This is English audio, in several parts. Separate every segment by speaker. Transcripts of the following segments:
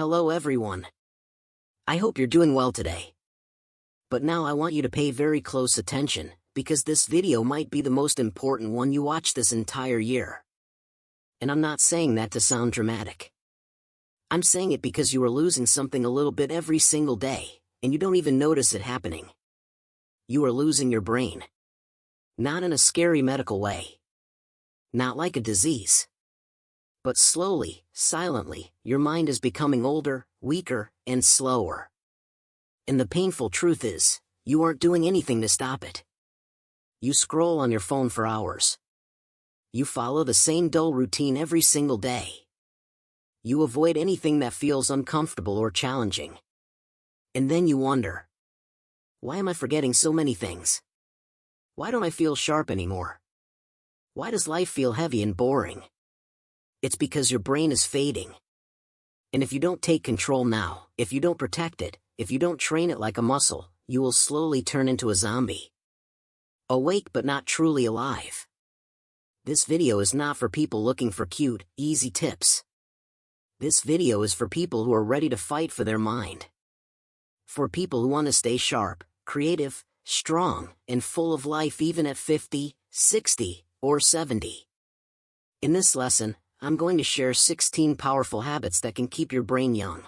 Speaker 1: Hello everyone. I hope you're doing well today. But now I want you to pay very close attention, because this video might be the most important one you watch this entire year. And I'm not saying that to sound dramatic. I'm saying it because you are losing something a little bit every single day, and you don't even notice it happening. You are losing your brain. Not in a scary medical way. Not like a disease. But slowly, silently, your mind is becoming older, weaker, and slower. And the painful truth is, you aren't doing anything to stop it. You scroll on your phone for hours. You follow the same dull routine every single day. You avoid anything that feels uncomfortable or challenging. And then you wonder, why am I forgetting so many things? Why don't I feel sharp anymore? Why does life feel heavy and boring? It's because your brain is fading. And if you don't take control now, if you don't protect it, if you don't train it like a muscle, you will slowly turn into a zombie. Awake but not truly alive. This video is not for people looking for cute, easy tips. This video is for people who are ready to fight for their mind. For people who want to stay sharp, creative, strong, and full of life even at 50, 60, or 70. In this lesson, I'm going to share 16 powerful habits that can keep your brain young.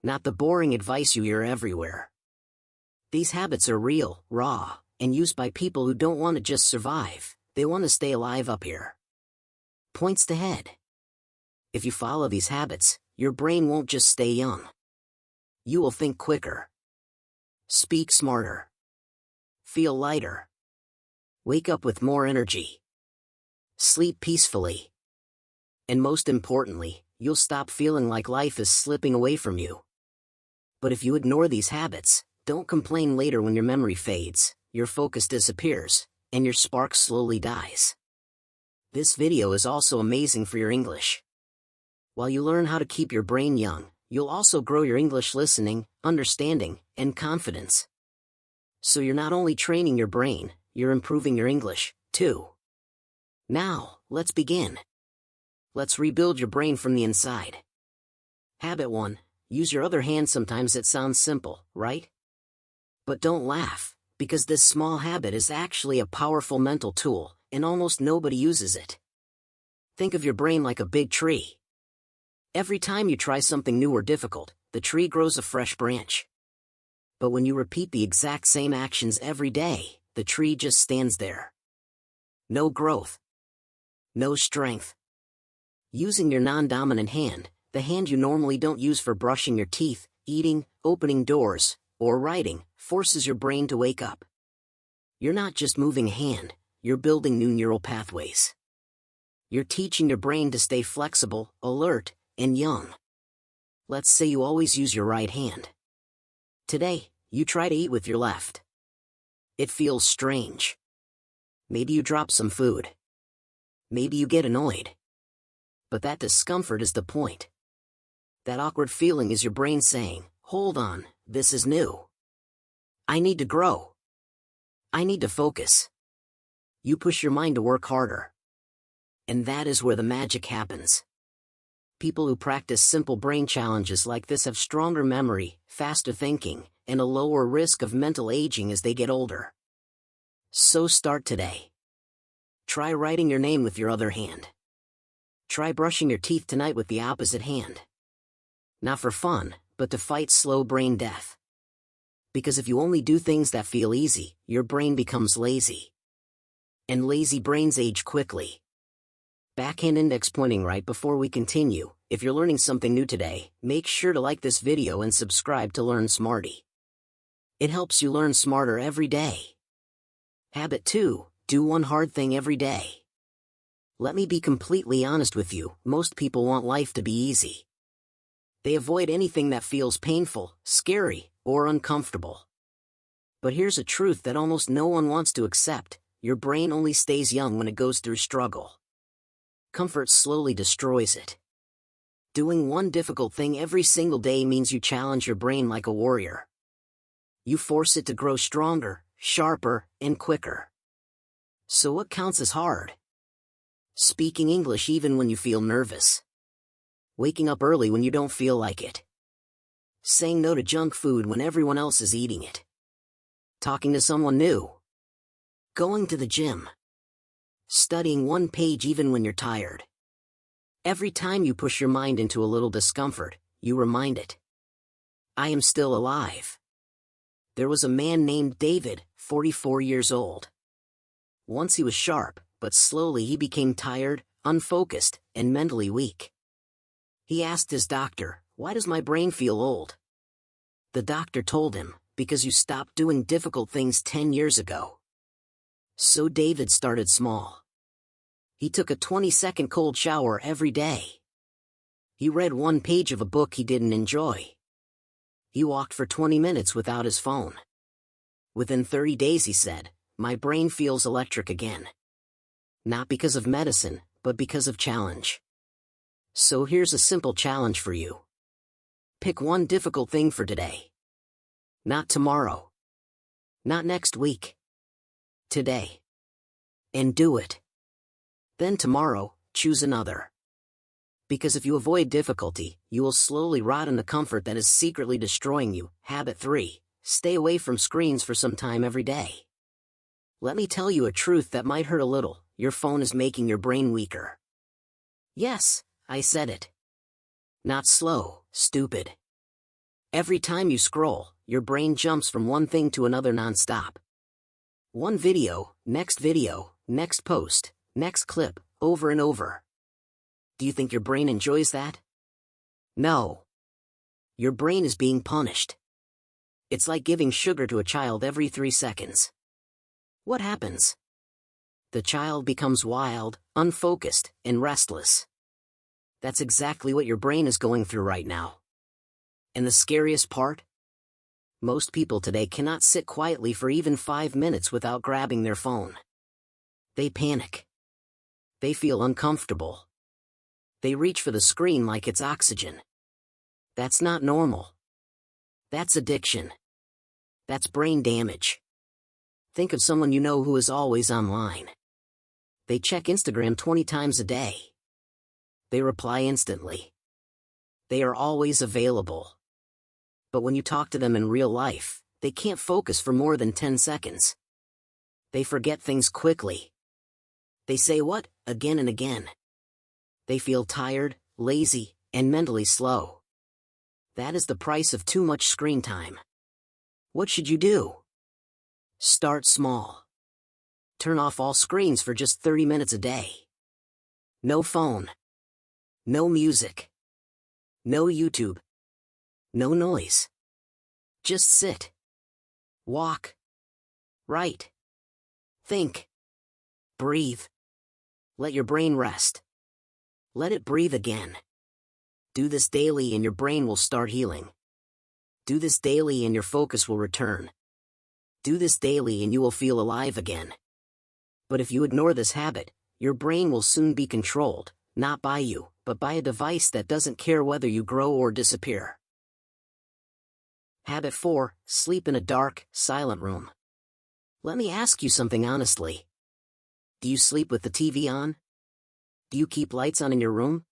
Speaker 1: Not the boring advice you hear everywhere. These habits are real, raw, and used by people who don't want to just survive, they want to stay alive up here. Points to head. If you follow these habits, your brain won't just stay young. You will think quicker. Speak smarter. Feel lighter. Wake up with more energy. Sleep peacefully. And most importantly, you'll stop feeling like life is slipping away from you. But if you ignore these habits, don't complain later when your memory fades, your focus disappears, and your spark slowly dies. This video is also amazing for your English. While you learn how to keep your brain young, you'll also grow your English listening, understanding, and confidence. So you're not only training your brain, you're improving your English, too. Now, let's begin. Let's rebuild your brain from the inside. Habit 1. Use your other hand. Sometimes it sounds simple, right? But don't laugh, because this small habit is actually a powerful mental tool, and almost nobody uses it. Think of your brain like a big tree. Every time you try something new or difficult, the tree grows a fresh branch. But when you repeat the exact same actions every day, the tree just stands there. No growth. No strength. Using your non-dominant hand, the hand you normally don't use for brushing your teeth, eating, opening doors, or writing, forces your brain to wake up. You're not just moving a hand, you're building new neural pathways. You're teaching your brain to stay flexible, alert, and young. Let's say you always use your right hand. Today, you try to eat with your left. It feels strange. Maybe you drop some food. Maybe you get annoyed. But that discomfort is the point. That awkward feeling is your brain saying, hold on, this is new. I need to grow. I need to focus. You push your mind to work harder. And that is where the magic happens. People who practice simple brain challenges like this have stronger memory, faster thinking, and a lower risk of mental aging as they get older. So start today. Try writing your name with your other hand. Try brushing your teeth tonight with the opposite hand. Not for fun, but to fight slow brain death. Because if you only do things that feel easy, your brain becomes lazy. And lazy brains age quickly. Backhand index pointing right before we continue. If you're learning something new today, make sure to like this video and subscribe to Learn Smarty. It helps you learn smarter every day. Habit 2. Do one hard thing every day. Let me be completely honest with you, most people want life to be easy. They avoid anything that feels painful, scary, or uncomfortable. But here's a truth that almost no one wants to accept: your brain only stays young when it goes through struggle. Comfort slowly destroys it. Doing one difficult thing every single day means you challenge your brain like a warrior. You force it to grow stronger, sharper, and quicker. So what counts as hard? Speaking English even when you feel nervous. Waking up early when you don't feel like it. Saying no to junk food when everyone else is eating it. Talking to someone new. Going to the gym. Studying one page even when you're tired. Every time you push your mind into a little discomfort, you remind it. I am still alive. There was a man named David, 44 years old. Once he was sharp, but slowly he became tired, unfocused, and mentally weak. He asked his doctor, "Why does my brain feel old?" The doctor told him, "Because you stopped doing difficult things 10 years ago." So David started small. He took a 20-second cold shower every day. He read one page of a book he didn't enjoy. He walked for 20 minutes without his phone. Within 30 days, he said, "My brain feels electric again." Not because of medicine, but because of challenge. So here's a simple challenge for you. Pick one difficult thing for today. Not tomorrow. Not next week. Today. And do it. Then tomorrow, choose another. Because if you avoid difficulty, you will slowly rot in the comfort that is secretly destroying you. Habit 3. Stay away from screens for some time every day. Let me tell you a truth that might hurt a little. Your phone is making your brain weaker. Yes, I said it. Not slow, stupid. Every time you scroll, your brain jumps from one thing to another non-stop. One video, next post, next clip, over and over. Do you think your brain enjoys that? No. Your brain is being punished. It's like giving sugar to a child every 3 seconds. What happens? The child becomes wild, unfocused, and restless. That's exactly what your brain is going through right now. And the scariest part? Most people today cannot sit quietly for even 5 minutes without grabbing their phone. They panic. They feel uncomfortable. They reach for the screen like it's oxygen. That's not normal. That's addiction. That's brain damage. Think of someone you know who is always online. They check Instagram 20 times a day. They reply instantly. They are always available. But when you talk to them in real life, they can't focus for more than 10 seconds. They forget things quickly. They say what? Again and again. They feel tired, lazy, and mentally slow. That is the price of too much screen time. What should you do? Start small. Turn off all screens for just 30 minutes a day. No phone. No music. No YouTube. No noise. Just sit. Walk. Write. Think. Breathe. Let your brain rest. Let it breathe again. Do this daily and your brain will start healing. Do this daily and your focus will return. Do this daily and you will feel alive again. But if you ignore this habit, your brain will soon be controlled, not by you, but by a device that doesn't care whether you grow or disappear. Habit 4. Sleep in a dark, silent room. Let me ask you something honestly. Do you sleep with the TV on? Do you keep lights on in your room?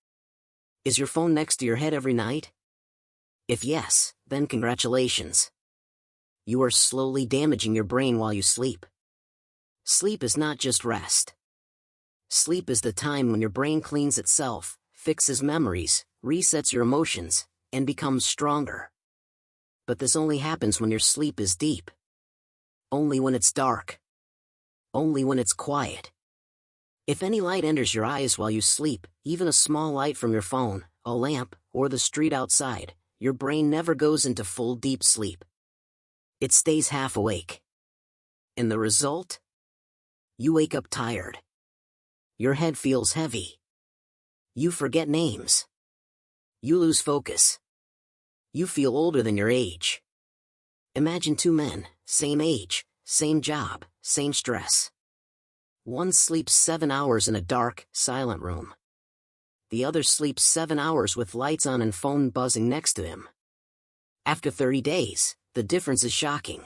Speaker 1: Is your phone next to your head every night? If yes, then congratulations. You are slowly damaging your brain while you sleep. Sleep is not just rest. Sleep is the time when your brain cleans itself, fixes memories, resets your emotions, and becomes stronger. But this only happens when your sleep is deep. Only when it's dark. Only when it's quiet. If any light enters your eyes while you sleep, even a small light from your phone, a lamp, or the street outside, your brain never goes into full deep sleep. It stays half awake. And the result? You wake up tired. Your head feels heavy. You forget names. You lose focus. You feel older than your age. Imagine 2 men, same age, same job, same stress. One sleeps 7 hours in a dark, silent room. The other sleeps 7 hours with lights on and phone buzzing next to him. After 30 days, the difference is shocking.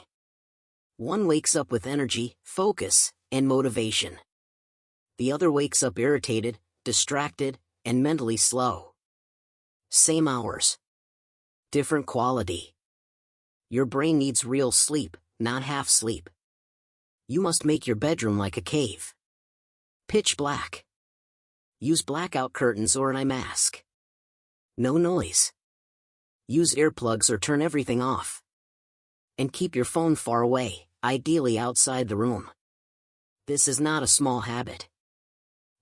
Speaker 1: One wakes up with energy, focus, and motivation. The other wakes up irritated, distracted, and mentally slow. Same hours. Different quality. Your brain needs real sleep, not half sleep. You must make your bedroom like a cave. Pitch black. Use blackout curtains or an eye mask. No noise. Use earplugs or turn everything off. And keep your phone far away, ideally outside the room. This is not a small habit.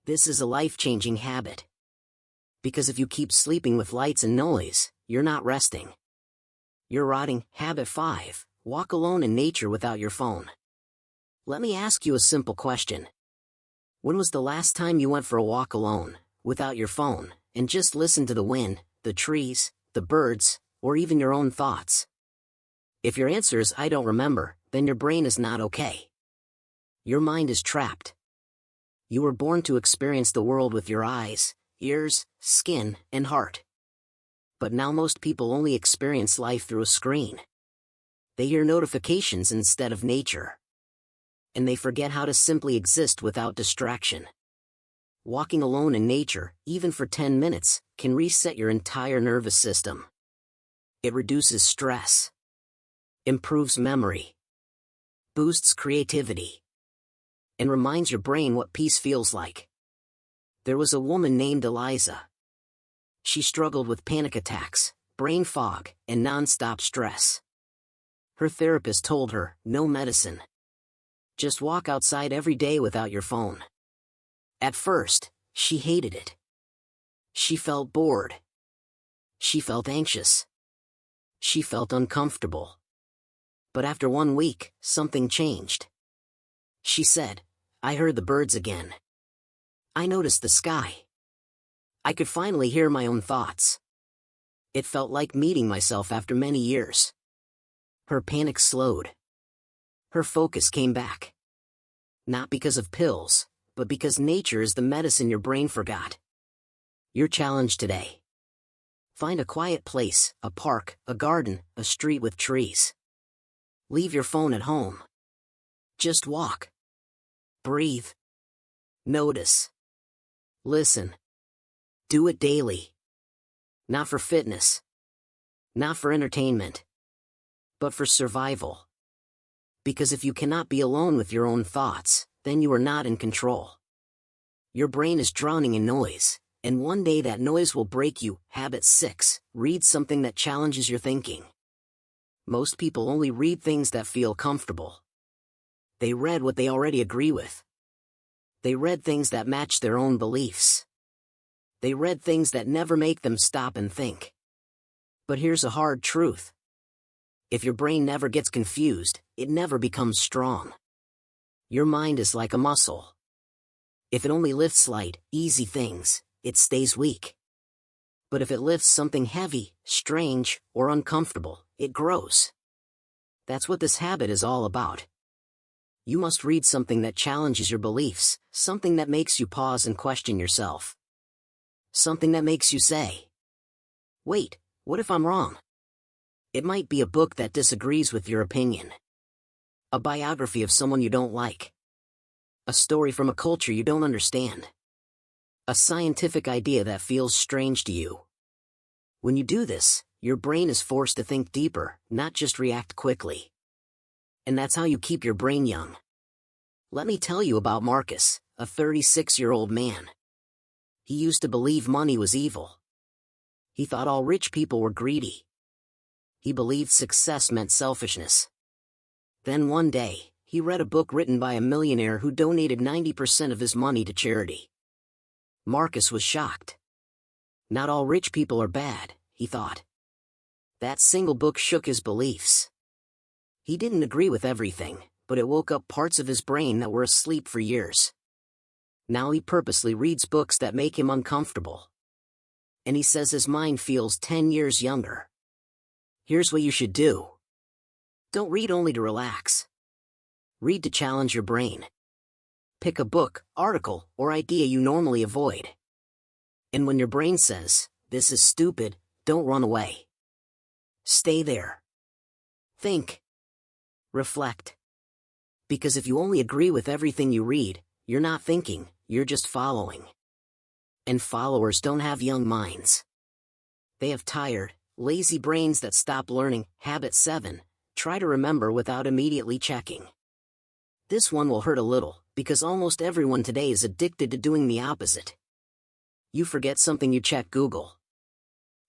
Speaker 1: This is a life-changing habit. Because if you keep sleeping with lights and noise, you're not resting. You're rotting. Habit 5. Walk alone in nature without your phone. Let me ask you a simple question. When was the last time you went for a walk alone, without your phone, and just listened to the wind, the trees, the birds, or even your own thoughts? If your answer is I don't remember, then your brain is not okay. Your mind is trapped. You were born to experience the world with your eyes, ears, skin, and heart. But now most people only experience life through a screen. They hear notifications instead of nature. And they forget how to simply exist without distraction. Walking alone in nature, even for 10 minutes, can reset your entire nervous system. It reduces stress, improves memory, boosts creativity, and reminds your brain what peace feels like. There was a woman named Eliza. She struggled with panic attacks, brain fog, and non-stop stress. Her therapist told her, no medicine. Just walk outside every day without your phone. At first, she hated it. She felt bored. She felt anxious. She felt uncomfortable. But after 1 week, something changed. She said, I heard the birds again. I noticed the sky. I could finally hear my own thoughts. It felt like meeting myself after many years. Her panic slowed. Her focus came back. Not because of pills, but because nature is the medicine your brain forgot. Your challenge today. Find a quiet place, a park, a garden, a street with trees. Leave your phone at home. Just walk. Breathe. Notice. Listen. Do it daily. Not for fitness. Not for entertainment. But for survival. Because if you cannot be alone with your own thoughts, then you are not in control. Your brain is drowning in noise, and one day that noise will break you. Habit 6. Read something that challenges your thinking. Most people only read things that feel comfortable. They read what they already agree with. They read things that match their own beliefs. They read things that never make them stop and think. But here's a hard truth. If your brain never gets confused, it never becomes strong. Your mind is like a muscle. If it only lifts light, easy things, it stays weak. But if it lifts something heavy, strange, or uncomfortable, it grows. That's what this habit is all about. You must read something that challenges your beliefs, something that makes you pause and question yourself. Something that makes you say, wait, what if I'm wrong? It might be a book that disagrees with your opinion. A biography of someone you don't like. A story from a culture you don't understand. A scientific idea that feels strange to you. When you do this, your brain is forced to think deeper, not just react quickly. And that's how you keep your brain young. Let me tell you about Marcus, a 36-year-old man. He used to believe money was evil. He thought all rich people were greedy. He believed success meant selfishness. Then one day, he read a book written by a millionaire who donated 90% of his money to charity. Marcus was shocked. Not all rich people are bad, he thought. That single book shook his beliefs. He didn't agree with everything, but it woke up parts of his brain that were asleep for years. Now he purposely reads books that make him uncomfortable. And he says his mind feels 10 years younger. Here's what you should do. Don't read only to relax. Read to challenge your brain. Pick a book, article, or idea you normally avoid. And when your brain says, this is stupid, don't run away. Stay there. Think. Reflect. Because if you only agree with everything you read, you're not thinking, you're just following. And followers don't have young minds. They have tired, lazy brains that stop learning. Habit 7. Try to remember without immediately checking. This one will hurt a little, because almost everyone today is addicted to doing the opposite. You forget something, you check Google.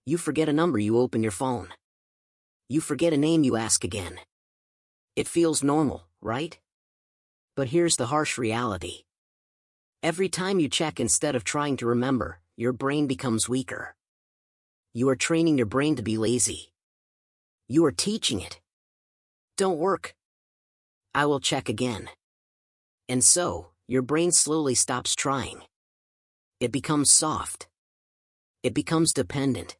Speaker 1: You forget a number, you open your phone. You forget a name, you ask again. It feels normal, right? But here's the harsh reality. Every time you check instead of trying to remember, your brain becomes weaker. You are training your brain to be lazy. You are teaching it. Don't work. I will check again. And so, your brain slowly stops trying. It becomes soft. It becomes dependent.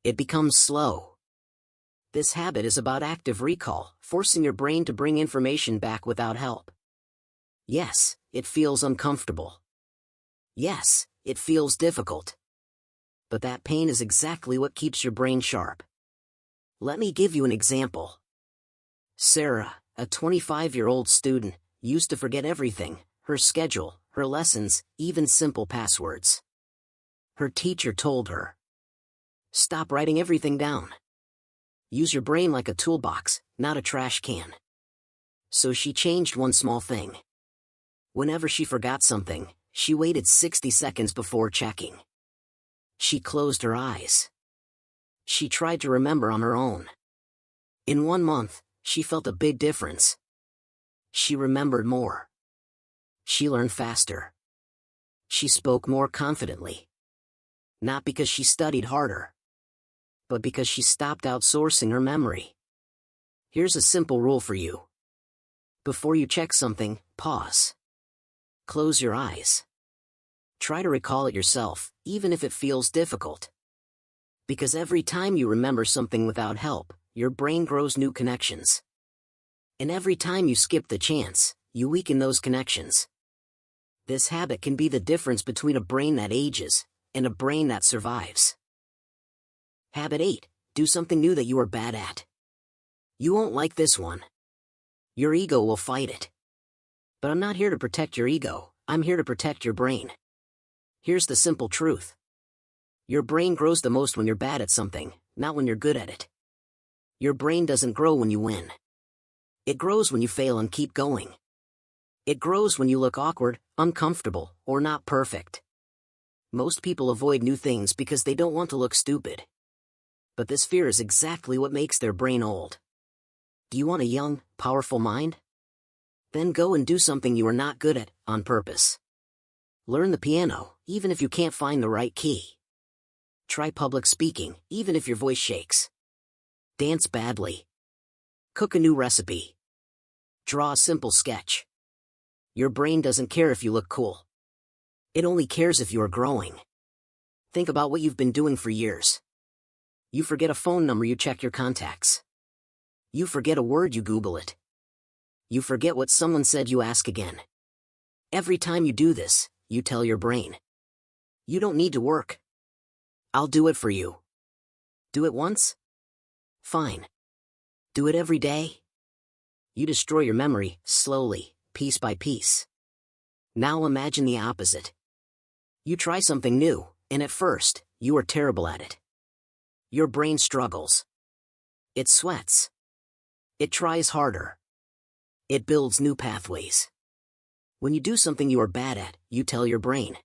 Speaker 1: It becomes slow. This habit is about active recall, forcing your brain to bring information back without help. Yes, it feels uncomfortable. Yes, it feels difficult. But that pain is exactly what keeps your brain sharp. Let me give you an example. Sarah, a 25-year-old student, used to forget everything: her schedule, her lessons, even simple passwords. Her teacher told her, "Stop writing everything down. Use your brain like a toolbox, not a trash can." So she changed one small thing. Whenever she forgot something, she waited 60 seconds before checking. She closed her eyes. She tried to remember on her own. In 1 month, she felt a big difference. She remembered more. She learned faster. She spoke more confidently. Not because she studied harder, but because she stopped outsourcing her memory. Here's a simple rule for you. Before you check something, pause. Close your eyes. Try to recall it yourself, even if it feels difficult. Because every time you remember something without help, your brain grows new connections. And every time you skip the chance, you weaken those connections. This habit can be the difference between a brain that ages and a brain that survives. Habit 8. Do something new that you are bad at. You won't like this one. Your ego will fight it. But I'm not here to protect your ego, I'm here to protect your brain. Here's the simple truth. Your brain grows the most when you're bad at something, not when you're good at it. Your brain doesn't grow when you win. It grows when you fail and keep going. It grows when you look awkward, uncomfortable, or not perfect. Most people avoid new things because they don't want to look stupid. But this fear is exactly what makes their brain old. Do you want a young, powerful mind? Then go and do something you are not good at, on purpose. Learn the piano, even if you can't find the right key. Try public speaking, even if your voice shakes. Dance badly. Cook a new recipe. Draw a simple sketch. Your brain doesn't care if you look cool. It only cares if you are growing. Think about what you've been doing for years. You forget a phone number, you check your contacts. You forget a word, you Google it. You forget what someone said, you ask again. Every time you do this, you tell your brain, "You don't need to work. I'll do it for you." Do it once? Fine. Do it every day? You destroy your memory, slowly, piece by piece. Now imagine the opposite. You try something new, and at first, you are terrible at it. Your brain struggles. It sweats. It tries harder. It builds new pathways. When you do something you are bad at, you tell your brain,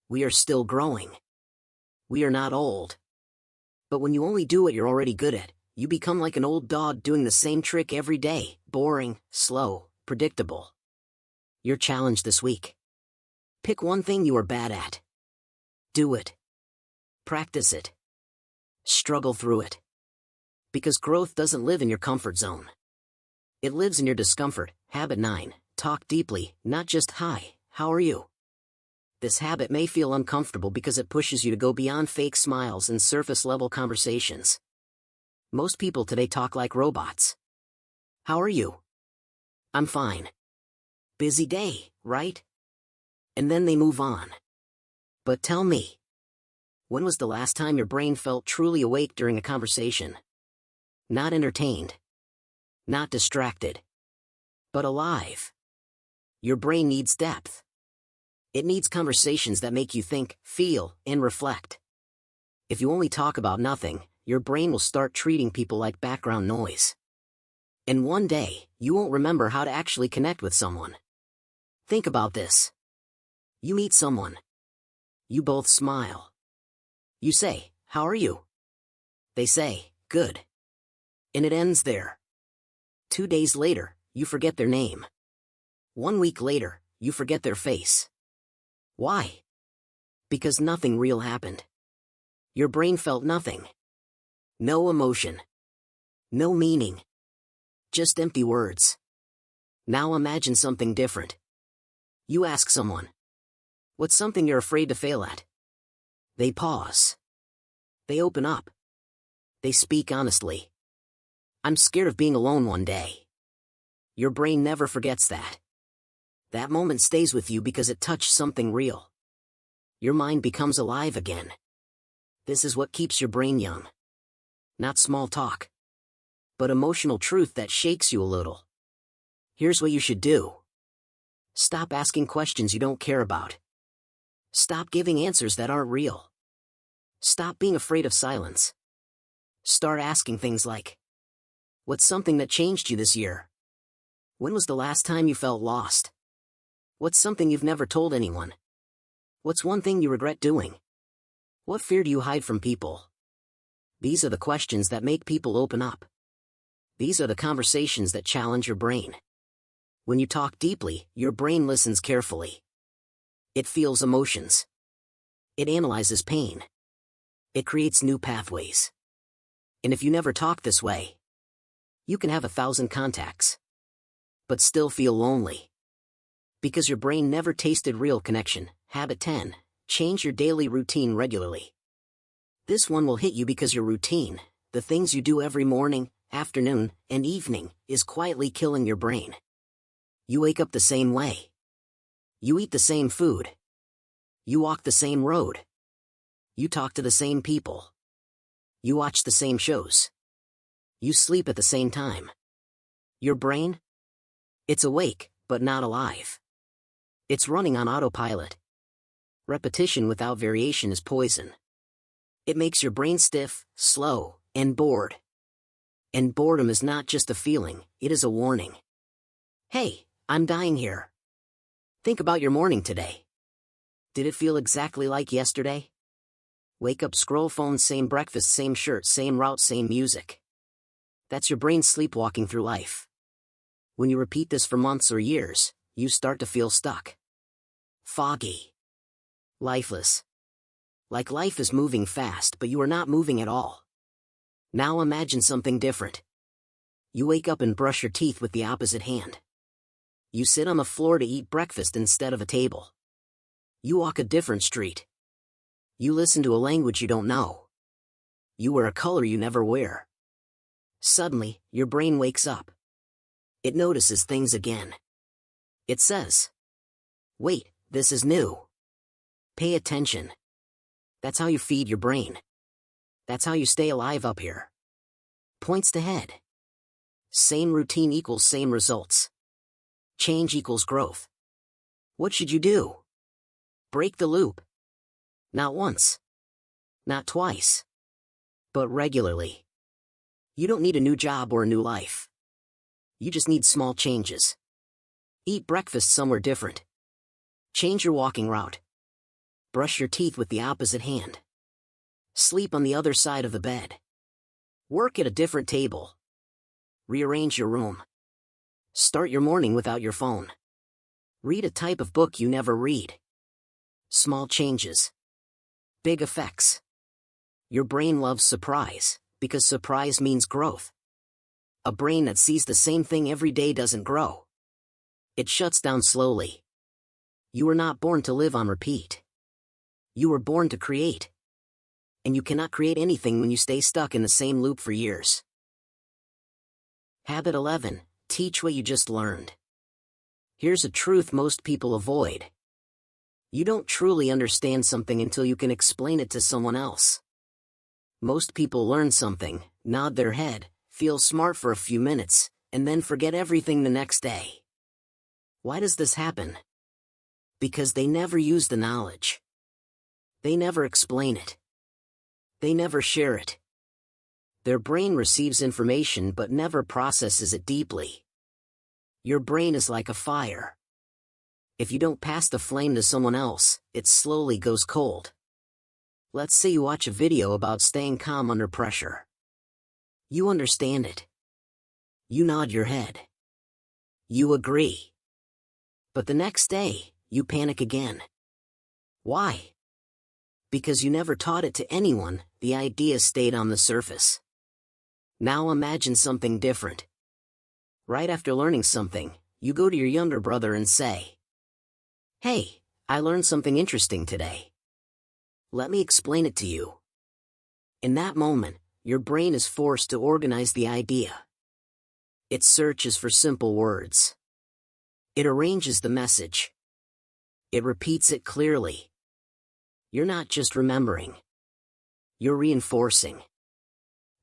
Speaker 1: "We are still growing. We are not old." But when you only do what you're already good at, you become like an old dog doing the same trick every day, boring, slow, predictable. Your challenge this week. Pick one thing you are bad at. Do it. Practice it. Struggle through it. Because growth doesn't live in your comfort zone. It lives in your discomfort. Habit 9. Talk deeply, not just "Hi, how are you?" This habit may feel uncomfortable because it pushes you to go beyond fake smiles and surface-level conversations. Most people today talk like robots. "How are you?" "I'm fine." "Busy day, right?" And then they move on. But tell me, when was the last time your brain felt truly awake during a conversation? Not entertained. Not distracted. But alive. Your brain needs depth. It needs conversations that make you think, feel, and reflect. If you only talk about nothing, your brain will start treating people like background noise. And one day, you won't remember how to actually connect with someone. Think about this. You meet someone. You both smile. You say, "How are you?" They say, "Good." And it ends there. 2 days later, you forget their name. 1 week later, you forget their face. Why? Because nothing real happened. Your brain felt nothing. No emotion. No meaning. Just empty words. Now imagine something different. You ask someone, "What's something you're afraid to fail at?" They pause. They open up. They speak honestly. "I'm scared of being alone one day." Your brain never forgets that. That moment stays with you because it touched something real. Your mind becomes alive again. This is what keeps your brain young. Not small talk, but emotional truth that shakes you a little. Here's what you should do. Stop asking questions you don't care about. Stop giving answers that aren't real. Stop being afraid of silence. Start asking things like, "What's something that changed you this year? When was the last time you felt lost? What's something you've never told anyone? What's one thing you regret doing? What fear do you hide from people?" These are the questions that make people open up. These are the conversations that challenge your brain. When you talk deeply, your brain listens carefully. It feels emotions. It analyzes pain. It creates new pathways. And if you never talk this way, you can have 1,000 contacts, but still feel lonely. Because your brain never tasted real connection. Habit 10. Change your daily routine regularly. This one will hit you because your routine, the things you do every morning, afternoon, and evening, is quietly killing your brain. You wake up the same way. You eat the same food. You walk the same road. You talk to the same people. You watch the same shows. You sleep at the same time. Your brain? It's awake, but not alive. It's running on autopilot. Repetition without variation is poison. It makes your brain stiff, slow, and bored. And boredom is not just a feeling, it is a warning. Hey, I'm dying here. Think about your morning today. Did it feel exactly like yesterday? Wake up, scroll phone, same breakfast, same shirt, same route, same music. That's your brain sleepwalking through life. When you repeat this for months or years, you start to feel stuck. Foggy. Lifeless. Like life is moving fast, but you are not moving at all. Now imagine something different. You wake up and brush your teeth with the opposite hand. You sit on the floor to eat breakfast instead of a table. You walk a different street. You listen to a language you don't know. You wear a color you never wear. Suddenly, your brain wakes up. It notices things again. It says, "Wait, this is new. Pay attention." That's how you feed your brain. That's how you stay alive up here. Points to head. Same routine equals same results. Change equals growth. What should you do? Break the loop. Not once. Not twice. But regularly. You don't need a new job or a new life. You just need small changes. Eat breakfast somewhere different. Change your walking route. Brush your teeth with the opposite hand. Sleep on the other side of the bed. Work at a different table. Rearrange your room. Start your morning without your phone. Read a type of book you never read. Small changes. Big effects. Your brain loves surprise, because surprise means growth. A brain that sees the same thing every day doesn't grow. It shuts down slowly. You were not born to live on repeat. You were born to create. And you cannot create anything when you stay stuck in the same loop for years. Habit 11. Teach what you just learned. Here's a truth most people avoid. You don't truly understand something until you can explain it to someone else. Most people learn something, nod their head, feel smart for a few minutes, and then forget everything the next day. Why does this happen? Because they never use the knowledge. They never explain it. They never share it. Their brain receives information but never processes it deeply. Your brain is like a fire. If you don't pass the flame to someone else, it slowly goes cold. Let's say you watch a video about staying calm under pressure. You understand it. You nod your head. You agree. But the next day, you panic again. Why? Because you never taught it to anyone, the idea stayed on the surface. Now imagine something different. Right after learning something, you go to your younger brother and say, "Hey, I learned something interesting today. Let me explain it to you." In that moment, your brain is forced to organize the idea. It searches for simple words. It arranges the message. It repeats it clearly. You're not just remembering. You're reinforcing.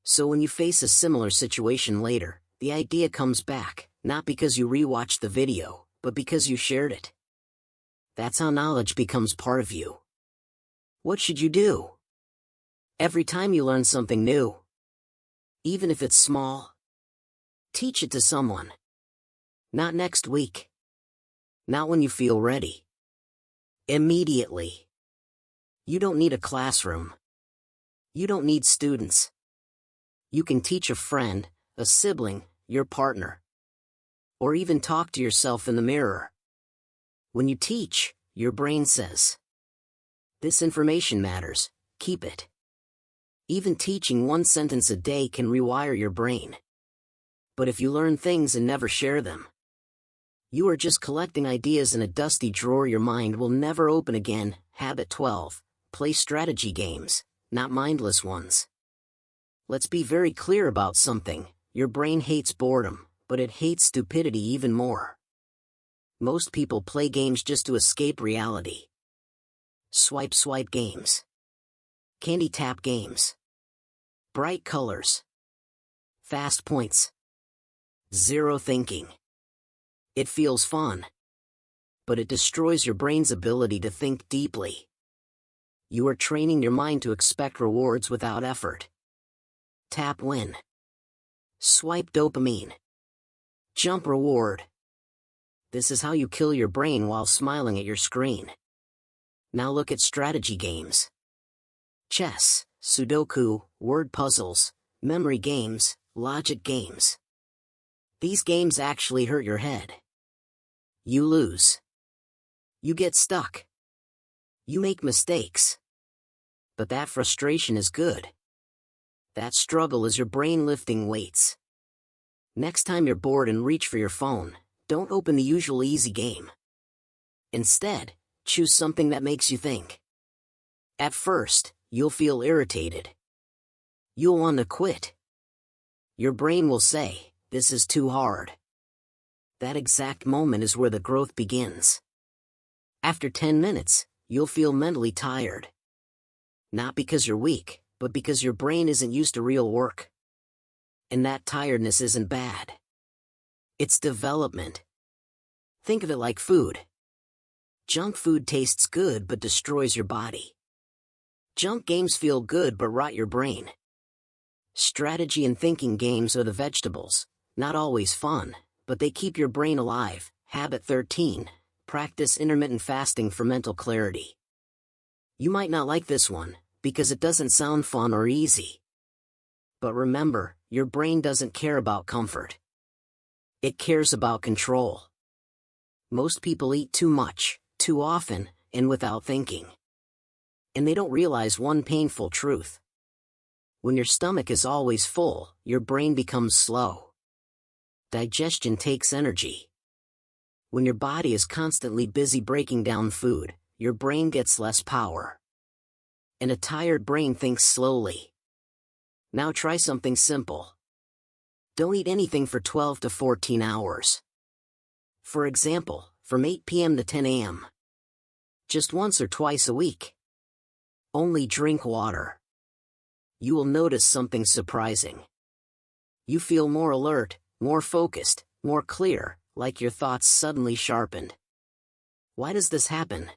Speaker 1: So when you face a similar situation later, the idea comes back, not because you rewatched the video, but because you shared it. That's how knowledge becomes part of you. What should you do? Every time you learn something new, even if it's small, teach it to someone. Not next week. Not when you feel ready. Immediately. You don't need a classroom. You don't need students. You can teach a friend, a sibling, your partner. Or even talk to yourself in the mirror. When you teach, your brain says, "This information matters, keep it." Even teaching one sentence a day can rewire your brain. But if you learn things and never share them, you are just collecting ideas in a dusty drawer your mind will never open again. Habit 12. Play strategy games, not mindless ones. Let's be very clear about something. Your brain hates boredom, but it hates stupidity even more. Most people play games just to escape reality. Swipe games. Candy tap games. Bright colors. Fast points. Zero thinking. It feels fun. But it destroys your brain's ability to think deeply. You are training your mind to expect rewards without effort. Tap win. Swipe dopamine. Jump reward. This is how you kill your brain while smiling at your screen. Now look at strategy games. Chess, Sudoku, word puzzles, memory games, logic games. These games actually hurt your head. You lose. You get stuck. You make mistakes. But that frustration is good. That struggle is your brain lifting weights. Next time you're bored and reach for your phone, don't open the usual easy game. Instead, choose something that makes you think. At first, you'll feel irritated. You'll want to quit. Your brain will say, "This is too hard." That exact moment is where the growth begins. After 10 minutes, you'll feel mentally tired. Not because you're weak, but because your brain isn't used to real work. And that tiredness isn't bad. It's development. Think of it like food. Junk food tastes good but destroys your body. Junk games feel good but rot your brain. Strategy and thinking games are the vegetables, not always fun, but they keep your brain alive. Habit 13. Practice intermittent fasting for mental clarity. You might not like this one, because it doesn't sound fun or easy. But remember, your brain doesn't care about comfort. It cares about control. Most people eat too much, too often, and without thinking. And they don't realize one painful truth. When your stomach is always full, your brain becomes slow. Digestion takes energy. When your body is constantly busy breaking down food, your brain gets less power. And a tired brain thinks slowly. Now try something simple. Don't eat anything for 12 to 14 hours. For example, from 8 p.m. to 10 a.m. Just once or twice a week. Only drink water. You will notice something surprising. You feel more alert, more focused, more clear, like your thoughts suddenly sharpened. Why does this happen?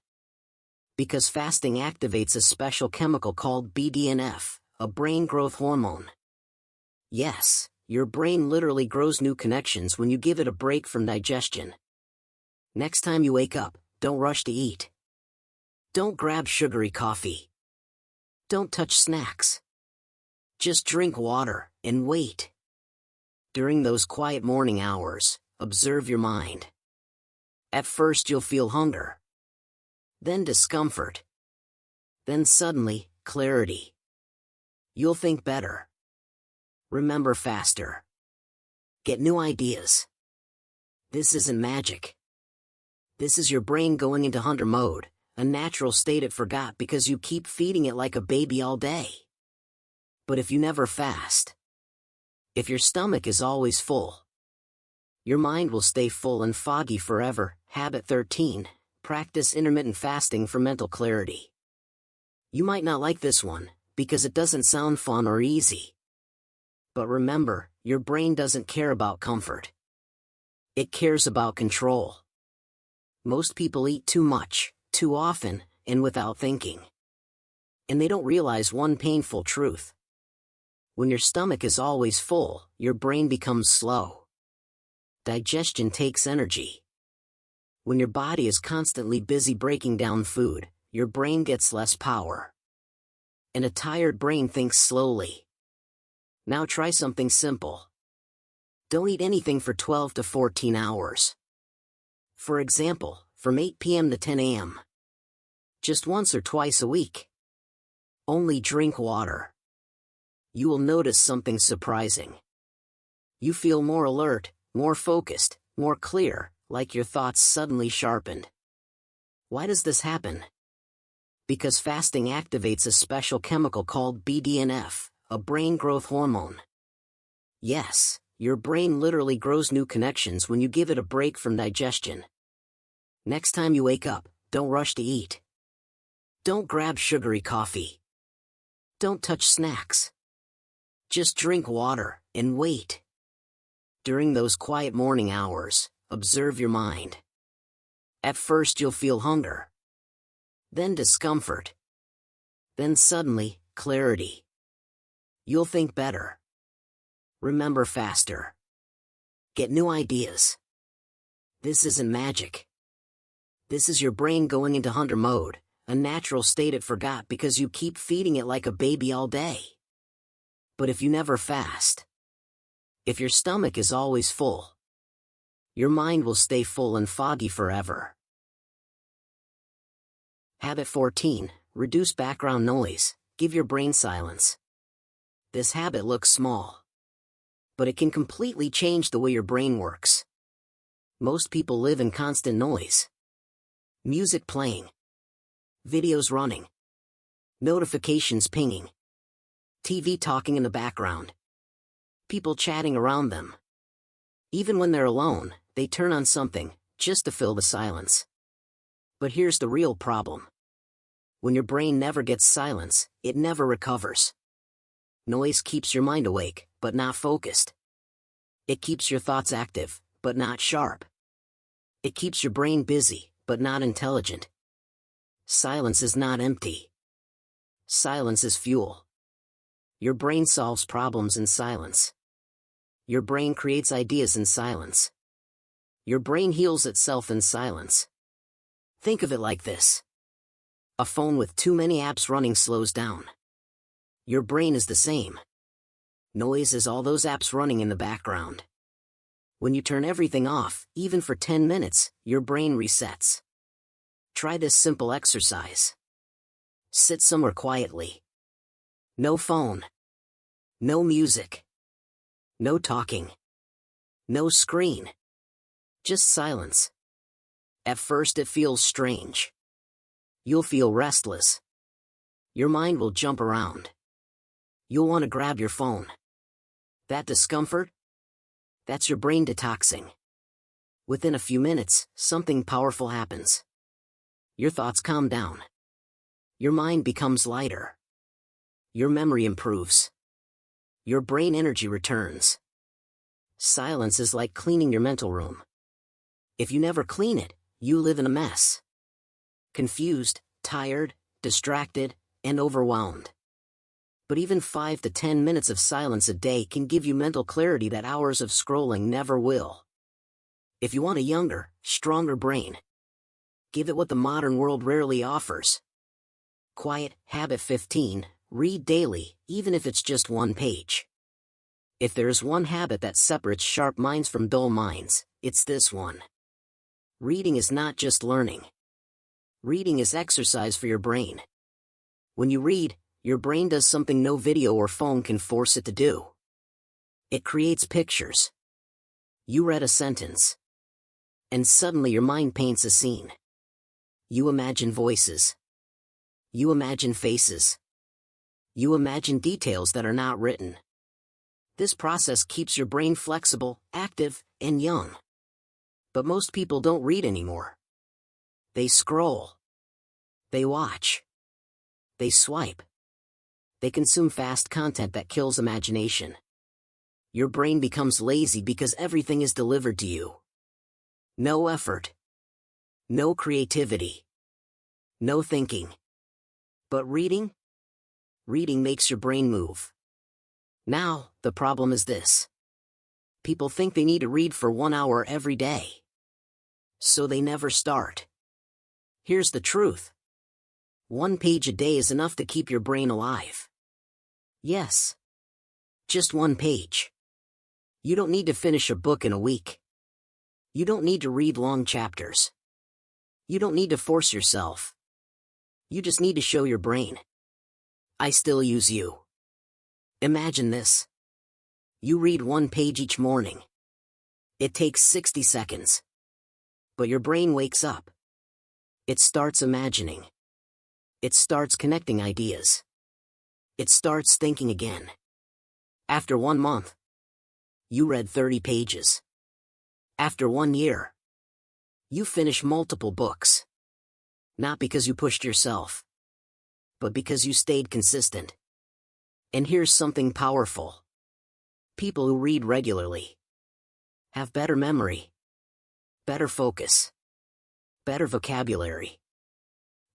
Speaker 1: Because fasting activates a special chemical called BDNF, a brain growth hormone. Yes, your brain literally grows new connections when you give it a break from digestion. Next time you wake up, don't rush to eat. Don't grab sugary coffee. Don't touch snacks. Just drink water and wait. During those quiet morning hours, observe your mind. At first you'll feel hunger. Then discomfort. Then suddenly, clarity. You'll think better. Remember faster. Get new ideas. This isn't magic. This is your brain going into hunter mode, a natural state it forgot because you keep feeding it like a baby all day. But if you never fast, if your stomach is always full, your mind will stay full and foggy forever. Habit 13. Practice intermittent fasting for mental clarity. You might not like this one, because it doesn't sound fun or easy. But remember, your brain doesn't care about comfort. It cares about control. Most people eat too much, too often, and without thinking. And they don't realize one painful truth. When your stomach is always full, your brain becomes slow. Digestion takes energy. When your body is constantly busy breaking down food, your brain gets less power. And a tired brain thinks slowly. Now try something simple. Don't eat anything for 12 to 14 hours. For example, from 8 p.m. to 10 a.m. Just once or twice a week. Only drink water. You will notice something surprising. You feel more alert, more focused, more clear, like your thoughts suddenly sharpened. Why does this happen? Because fasting activates a special chemical called BDNF, a brain growth hormone. Yes, your brain literally grows new connections when you give it a break from digestion. Next time you wake up, don't rush to eat. Don't grab sugary coffee. Don't touch snacks. Just drink water and wait. During those quiet morning hours, observe your mind. At first you'll feel hunger. Then discomfort. Then suddenly, clarity. You'll think better. Remember faster. Get new ideas. This isn't magic. This is your brain going into hunter mode, a natural state it forgot because you keep feeding it like a baby all day. But if you never fast, if your stomach is always full, your mind will stay full and foggy forever. Habit 14. Reduce background noise. Give your brain silence. This habit looks small, but it can completely change the way your brain works. Most people live in constant noise. Music playing. Videos running. Notifications pinging. TV talking in the background. People chatting around them. Even when they're alone, they turn on something, just to fill the silence. But here's the real problem. When your brain never gets silence, it never recovers. Noise keeps your mind awake, but not focused. It keeps your thoughts active, but not sharp. It keeps your brain busy, but not intelligent. Silence is not empty. Silence is fuel. Your brain solves problems in silence. Your brain creates ideas in silence. Your brain heals itself in silence. Think of it like this. A phone with too many apps running slows down. Your brain is the same. Noise is all those apps running in the background. When you turn everything off, even for 10 minutes, your brain resets. Try this simple exercise. Sit somewhere quietly. No phone. No music. No talking. No screen. Just silence. At first it feels strange. You'll feel restless. Your mind will jump around. You'll want to grab your phone. That discomfort? That's your brain detoxing. Within a few minutes, something powerful happens. Your thoughts calm down. Your mind becomes lighter. Your memory improves. Your brain energy returns. Silence is like cleaning your mental room. If you never clean it, you live in a mess. Confused, tired, distracted, and overwhelmed. But even 5 to 10 minutes of silence a day can give you mental clarity that hours of scrolling never will. If you want a younger, stronger brain, give it what the modern world rarely offers. Quiet. Habit 15. Read daily, even if it's just one page. If there is one habit that separates sharp minds from dull minds, it's this one. Reading is not just learning. Reading is exercise for your brain. When you read, your brain does something no video or phone can force it to do. It creates pictures. You read a sentence, and suddenly your mind paints a scene. You imagine voices. You imagine faces. You imagine details that are not written. This process keeps your brain flexible, active, and young. But most people don't read anymore. They scroll. They watch. They swipe. They consume fast content that kills imagination. Your brain becomes lazy because everything is delivered to you. No effort. No creativity. No thinking. But reading? Reading makes your brain move. Now, the problem is this. People think they need to read for 1 hour every day. So they never start. Here's the truth. 1 page a day is enough to keep your brain alive. Yes. Just 1 page. You don't need to finish a book in a week. You don't need to read long chapters. You don't need to force yourself. You just need to show your brain. I still use you. Imagine this. You read 1 page each morning. It takes 60 seconds. But your brain wakes up. It starts imagining. It starts connecting ideas. It starts thinking again. After 1 month, you read 30 pages. After 1 year, you finish multiple books. Not because you pushed yourself, but because you stayed consistent. And here's something powerful. People who read regularly have better memory, better focus, better vocabulary,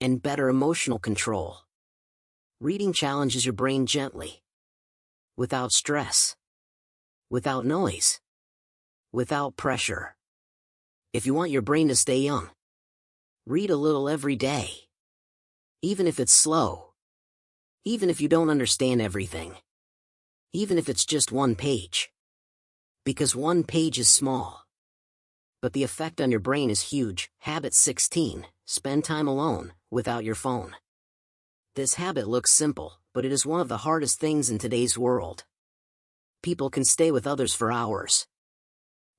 Speaker 1: and better emotional control. Reading challenges your brain gently, without stress, without noise, without pressure. If you want your brain to stay young, read a little every day. Even if it's slow. Even if you don't understand everything. Even if it's just 1 page. Because 1 page is small. But the effect on your brain is huge. Habit 16. Spend time alone, without your phone. This habit looks simple, but it is one of the hardest things in today's world. People can stay with others for hours.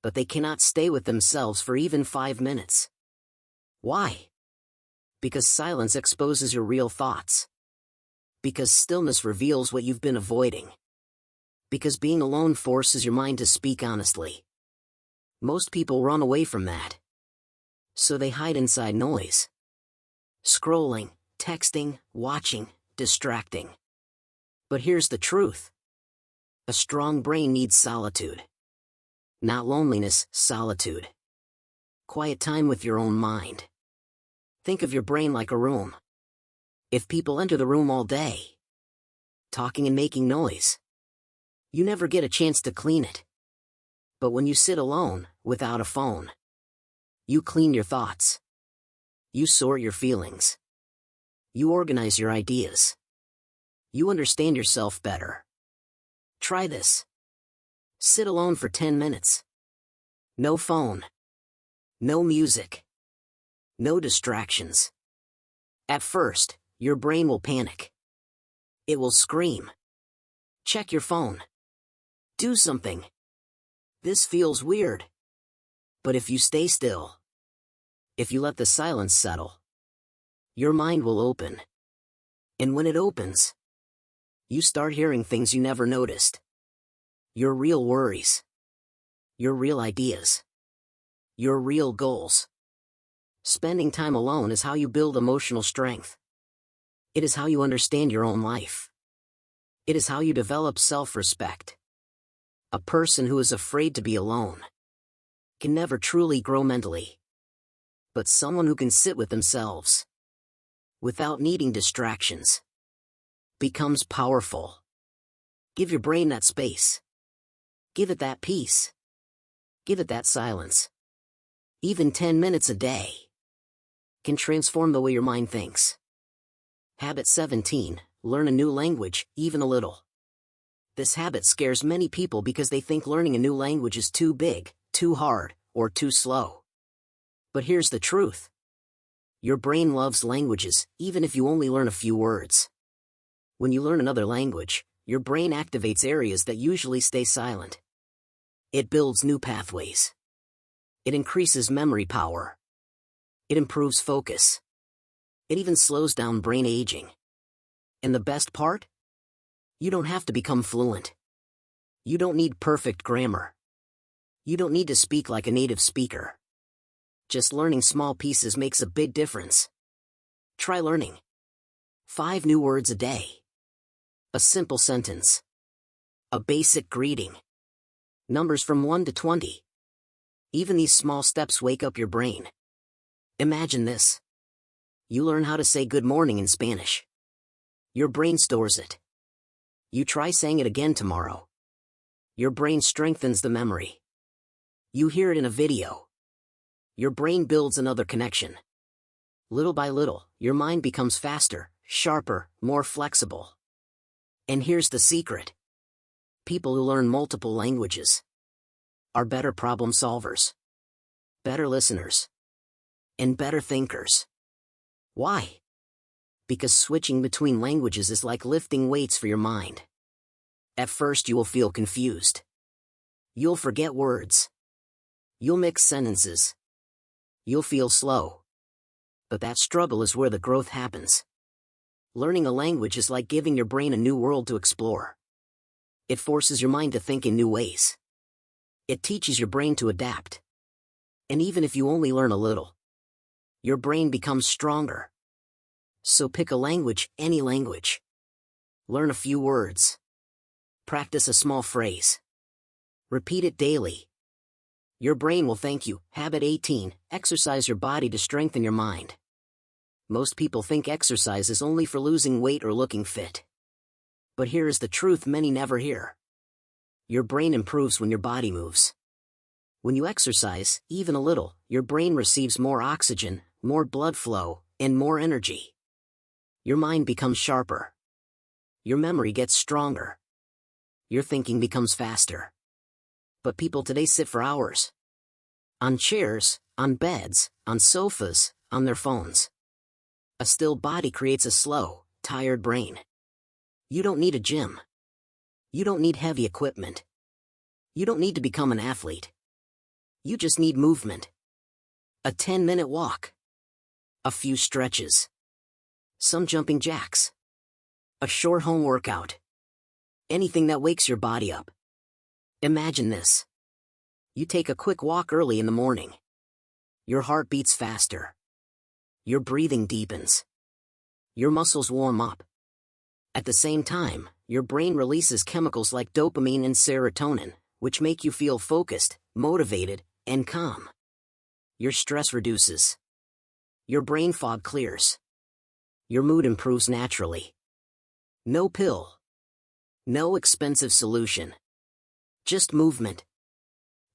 Speaker 1: But they cannot stay with themselves for even 5 minutes. Why? Because silence exposes your real thoughts. Because stillness reveals what you've been avoiding. Because being alone forces your mind to speak honestly. Most people run away from that. So they hide inside noise. Scrolling, texting, watching, distracting. But here's the truth. A strong brain needs solitude. Not loneliness, solitude. Quiet time with your own mind. Think of your brain like a room. If people enter the room all day, talking and making noise, you never get a chance to clean it. But when you sit alone, without a phone, you clean your thoughts. You sort your feelings. You organize your ideas. You understand yourself better. Try this. Sit alone for 10 minutes. No phone. No music. No distractions. At first, your brain will panic. It will scream. Check your phone. Do something. This feels weird. But if you stay still, if you let the silence settle, your mind will open. And when it opens, you start hearing things you never noticed. Your real worries. Your real ideas. Your real goals. Spending time alone is how you build emotional strength. It is how you understand your own life. It is how you develop self-respect. A person who is afraid to be alone can never truly grow mentally. But someone who can sit with themselves, without needing distractions, becomes powerful. Give your brain that space. Give it that peace. Give it that silence. Even 10 minutes a day can transform the way your mind thinks. Habit 17. Learn a new language, even a little. This habit scares many people because they think learning a new language is too big, too hard, or too slow. But here's the truth. Your brain loves languages, even if you only learn a few words. When you learn another language, your brain activates areas that usually stay silent. It builds new pathways. It increases memory power. It improves focus. It even slows down brain aging. And the best part? You don't have to become fluent. You don't need perfect grammar. You don't need to speak like a native speaker. Just learning small pieces makes a big difference. Try learning 5 new words a day. A simple sentence. A basic greeting. Numbers from 1 to 20. Even these small steps wake up your brain. Imagine this. You learn how to say good morning in Spanish. Your brain stores it. You try saying it again tomorrow. Your brain strengthens the memory. You hear it in a video. Your brain builds another connection. Little by little, your mind becomes faster, sharper, more flexible. And here's the secret. People who learn multiple languages are better problem solvers, better listeners, and better thinkers. Why? Because switching between languages is like lifting weights for your mind. At first you will feel confused. You'll forget words. You'll mix sentences. You'll feel slow. But that struggle is where the growth happens. Learning a language is like giving your brain a new world to explore. It forces your mind to think in new ways. It teaches your brain to adapt. And even if you only learn a little, your brain becomes stronger. So pick a language, any language. Learn a few words. Practice a small phrase. Repeat it daily. Your brain will thank you. Habit 18. Exercise your body to strengthen your mind. Most people think exercise is only for losing weight or looking fit. But here is the truth many never hear. Your brain improves when your body moves. When you exercise, even a little, your brain receives more oxygen, more blood flow, and more energy. Your mind becomes sharper. Your memory gets stronger. Your thinking becomes faster. But people today sit for hours. On chairs, on beds, on sofas, on their phones. A still body creates a slow, tired brain. You don't need a gym. You don't need heavy equipment. You don't need to become an athlete. You just need movement. A 10-minute walk. A few stretches. Some jumping jacks. A short home workout. Anything that wakes your body up. Imagine this. You take a quick walk early in the morning. Your heart beats faster. Your breathing deepens. Your muscles warm up. At the same time, your brain releases chemicals like dopamine and serotonin, which make you feel focused, motivated, and calm. Your stress reduces. Your brain fog clears. Your mood improves naturally. No pill. No expensive solution. Just movement.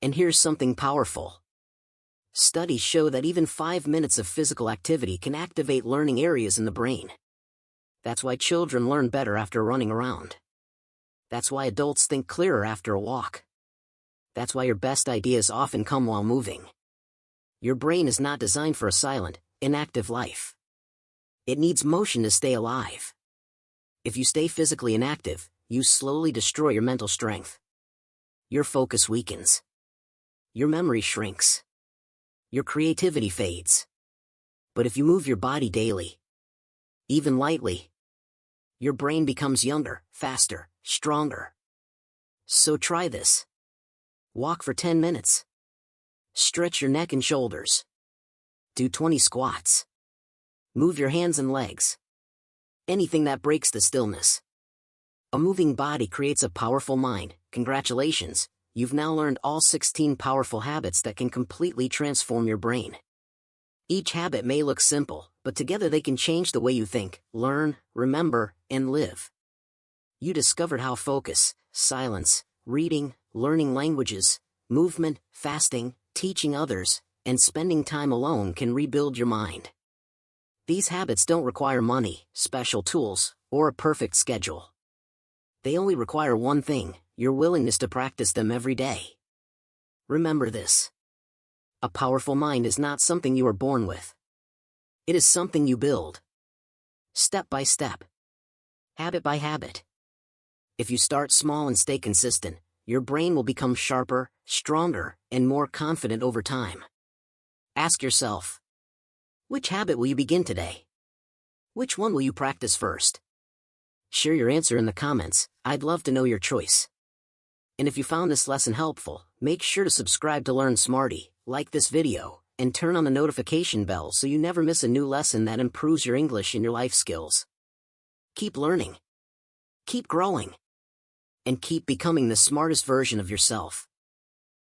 Speaker 1: And here's something powerful. Studies show that even 5 minutes of physical activity can activate learning areas in the brain. That's why children learn better after running around. That's why adults think clearer after a walk. That's why your best ideas often come while moving. Your brain is not designed for a silent, inactive life. It needs motion to stay alive. If you stay physically inactive, you slowly destroy your mental strength. Your focus weakens. Your memory shrinks. Your creativity fades. But if you move your body daily, even lightly, your brain becomes younger, faster, stronger. So try this. Walk for 10 minutes. Stretch your neck and shoulders. Do 20 squats. Move your hands and legs. Anything that breaks the stillness. A moving body creates a powerful mind. Congratulations, you've now learned all 16 powerful habits that can completely transform your brain. Each habit may look simple, but together they can change the way you think, learn, remember, and live. You discovered how focus, silence, reading, learning languages, movement, fasting, teaching others, and spending time alone can rebuild your mind. These habits don't require money, special tools, or a perfect schedule. They only require one thing: your willingness to practice them every day. Remember this. A powerful mind is not something you are born with. It is something you build. Step by step. Habit by habit. If you start small and stay consistent, your brain will become sharper, stronger, and more confident over time. Ask yourself, which habit will you begin today? Which one will you practice first? Share your answer in the comments. I'd love to know your choice. And if you found this lesson helpful, make sure to subscribe to Learn Smarty, like this video, and turn on the notification bell so you never miss a new lesson that improves your English and your life skills. Keep learning, keep growing, and keep becoming the smartest version of yourself.